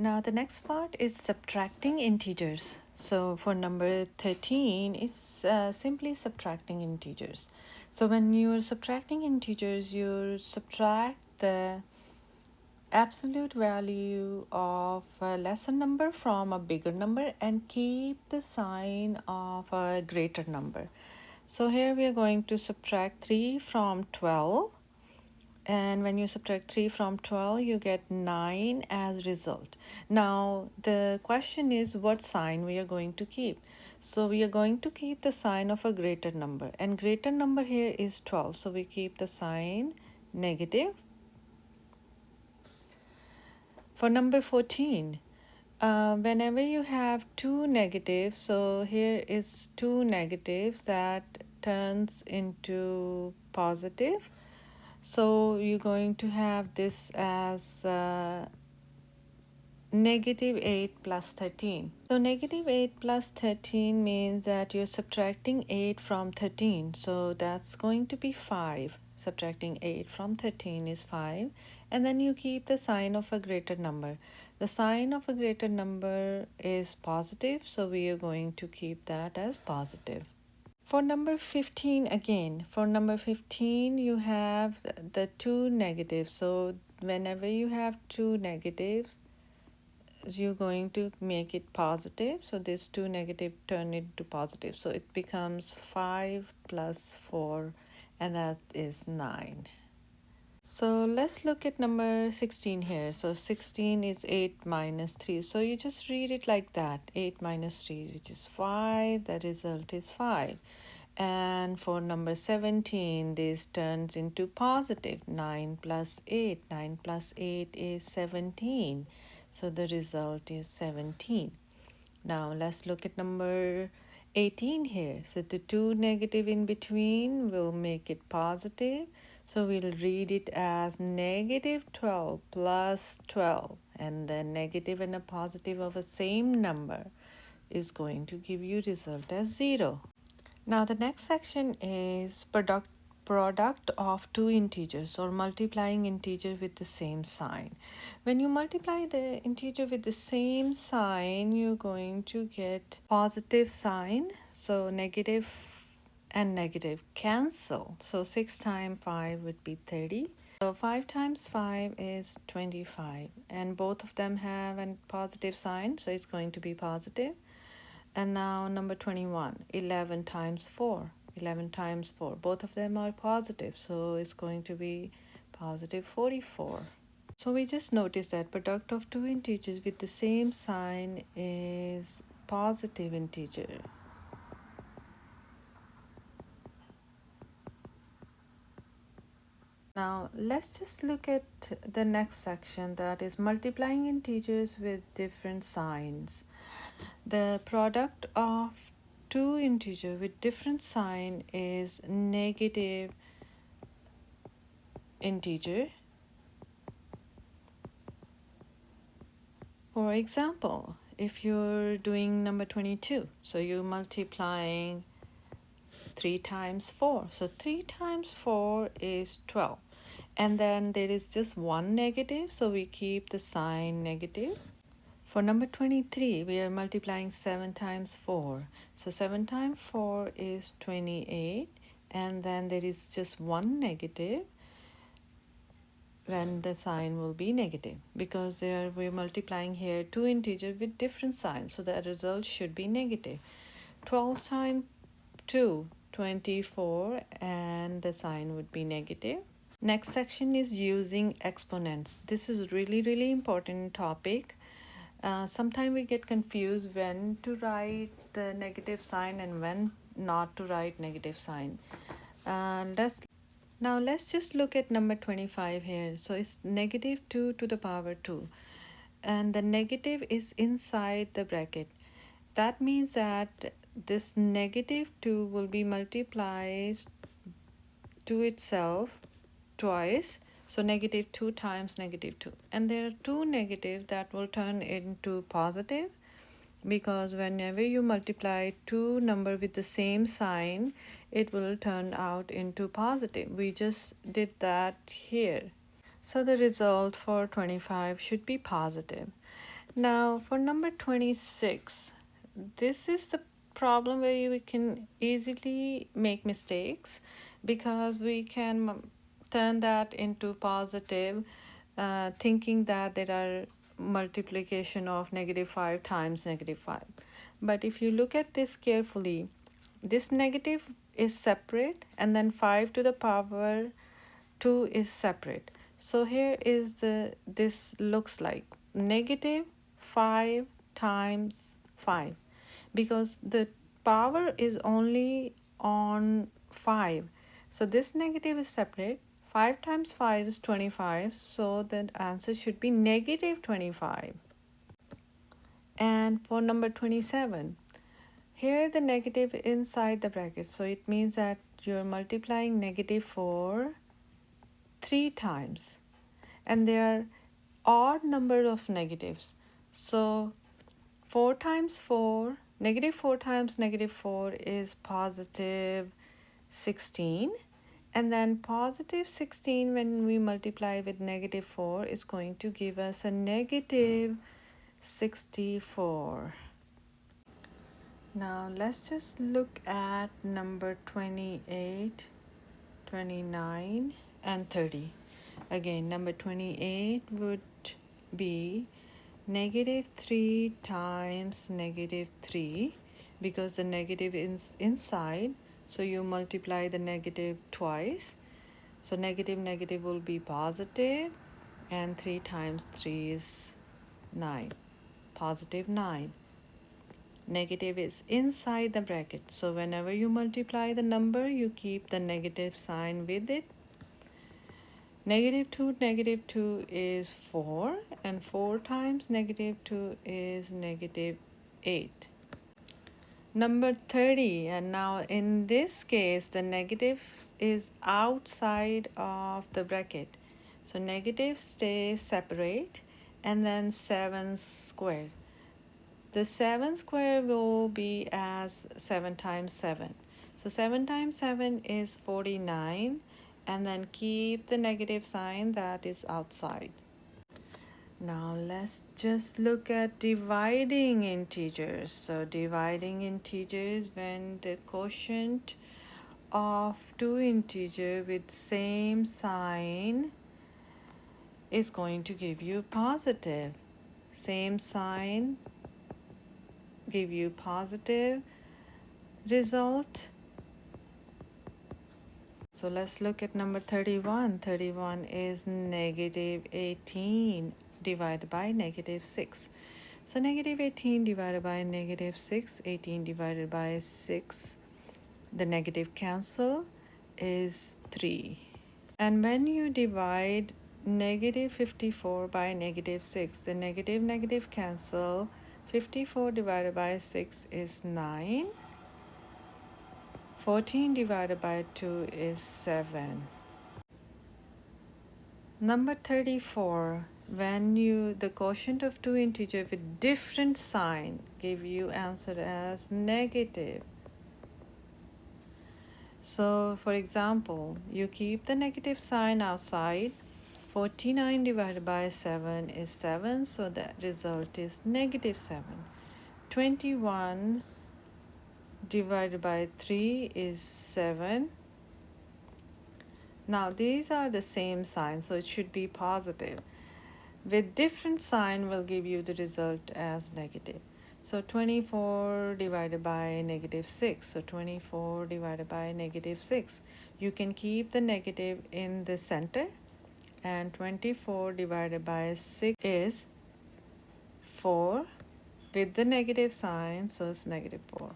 Now the next part is subtracting integers. So for number 13, it's simply subtracting integers. So when you're subtracting integers, you subtract the absolute value of a lesser number from a bigger number and keep the sign of a greater number. So here we are going to subtract 3 from 12. And when you subtract 3 from 12, you get 9 as result. Now, the question is what sign we are going to keep. So we are going to keep the sign of a greater number. And greater number here is 12. So we keep the sign negative. For number 14, whenever you have two negatives, so here is two negatives that turns into positive. So you're going to have this as negative 8 plus 13. So negative 8 plus 13 means that you're subtracting 8 from 13. So that's going to be 5. Subtracting 8 from 13 is 5. And then you keep the sign of a greater number. The sign of a greater number is positive. So we are going to keep that as positive. For number 15 again, for number 15 you have the two negatives. So whenever you have two negatives, you're going to make it positive. So this two negative turn it to positive. So it becomes 5 plus 4 and that is 9. So let's look at number 16 here. So 16 is 8 minus 3. So you just read it like that. 8 minus 3, which is 5. The result is 5. And for number 17, this turns into positive. 9 plus 8. 9 plus 8 is 17. So the result is 17. Now let's look at number 18 here. So the two negative in between will make it positive. So we'll read it as negative 12 plus 12. And the negative and a positive of a same number is going to give you result as 0. Now the next section is product of two integers or multiplying integer with the same sign. When you multiply the integer with the same sign, you're going to get positive sign. So negative and negative cancel. So 6 times 5 would be 30. So 5 times 5 is 25. And both of them have a positive sign. So it's going to be positive. And now number 21, 11 times 4. 11 times 4. Both of them are positive, so it's going to be positive 44. So we just noticed that product of two integers with the same sign is positive integer. Now let's just look at the next section, that is multiplying integers with different signs. The product of two integers with different sign is negative integer. For example, if you're doing number 22, so you're multiplying 3 times 4. So 3 times 4 is 12. And then there is just one negative, so we keep the sign negative. For number 23, we are multiplying 7 times 4. So 7 times 4 is 28. And then there is just one negative. Then the sign will be negative because we're multiplying here two integers with different signs. So the result should be negative. 12 times 2, 24, and the sign would be negative. Next section is using exponents. This is really important topic. Sometimes we get confused when to write the negative sign and when not to write negative sign. Now let's just look at number 25 here. So it's negative 2 to the power 2. And the negative is inside the bracket. That means that this negative 2 will be multiplied to itself twice. So negative 2 times negative 2. And there are two negative that will turn into positive, because whenever you multiply two numbers with the same sign, it will turn out into positive. We just did that here. So the result for 25 should be positive. Now for number 26, this is the problem where we can easily make mistakes because we can turn that into positive, thinking that there are multiplication of -5 times -5. But if you look at this carefully, this negative is separate and then 5 to the power 2 is separate. So here is this looks like -5 times 5 because the power is only on 5. So this negative is separate. 5 times 5 is 25. So the answer should be -25. And for number 27, here the negative inside the bracket. So it means that you're multiplying -4 3 times. And there are odd number of negatives. So 4 times 4, -4 times -4 is positive 16. And then positive 16 when we multiply with -4 is going to give us a -64. Now let's just look at number 28, 29, and 30. Again, number 28 would be -3 times -3 because the negative is inside, so you multiply the negative twice. So negative will be positive, and 3 times 3 is 9, positive 9. Negative is inside the bracket, so whenever you multiply the number, you keep the negative sign with it. -2 is 4, and 4 times -2 is -8. Number 30, and now in this case, the negative is outside of the bracket. So negative stays separate, and then 7 squared. The 7 square will be as 7 times 7. So 7 times 7 is 49, and then keep the negative sign that is outside. Now let's just look at dividing integers. So dividing integers when the quotient of two integers with same sign is going to give you positive. Same sign give you positive result. So let's look at number 31. 31 is -18 divided by -6. So -18 divided by -6, 18 divided by 6, the negative cancel is 3. And when you divide -54 by -6, the negative cancel. 54 divided by 6 is 9. 14 divided by 2 is 7. Number 34, when the quotient of two integers with different sign give you answer as negative. So for example, you keep the negative sign outside. 49 divided by 7 is 7, so the result is -7. 21 divided by 3 is 7. Now these are the same sign, so it should be positive. With different sign will give you the result as negative. So 24 divided by -6. So 24 divided by -6. You can keep the negative in the center, and 24 divided by 6 is 4 with the negative sign, so it's -4.